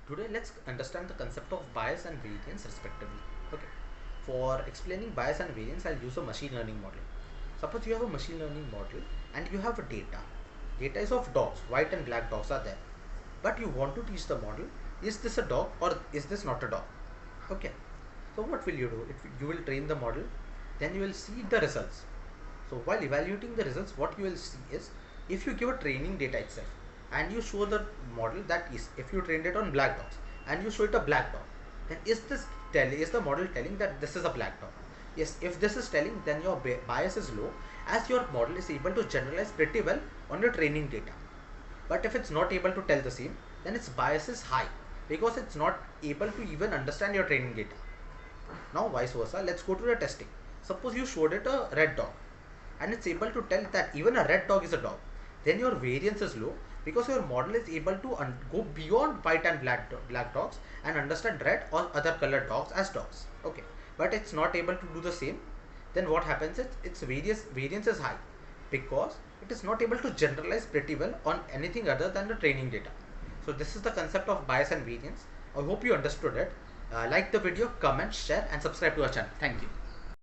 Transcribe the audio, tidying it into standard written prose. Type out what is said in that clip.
Today let's understand the concept of bias and variance respectively. Okay. For explaining bias and variance, I'll use a machine learning model. Suppose you have a machine learning model and you have a data. Data is of dogs, white and black dogs are there. But you want to teach the model, is this a dog or is this not a dog? Okay. So what will you do? You will train the model, then you will see the results. So while evaluating the results, what you will see is, if you give a training data itself and you show the model that is, if you trained it on black dogs and you show it a black dog, then is the model telling that this is a black dog? Yes, if this is telling, then your bias is low, as your model is able to generalize pretty well on your training data. But if it's not able to tell the same, then its bias is high because it's not able to even understand your training data. Now vice versa, let's go to the testing. Suppose you showed it a red dog and it's able to tell that even a red dog is a dog, then your variance is low because your model is able to go beyond white and black dogs and understand red or other colored dogs as dogs. Okay, but it's not able to do the same. Then what happens is its variance is high because it is not able to generalize pretty well on anything other than the training data. So this is the concept of bias and variance. I hope you understood it. Like the video, comment, share and subscribe to our channel. Thank you.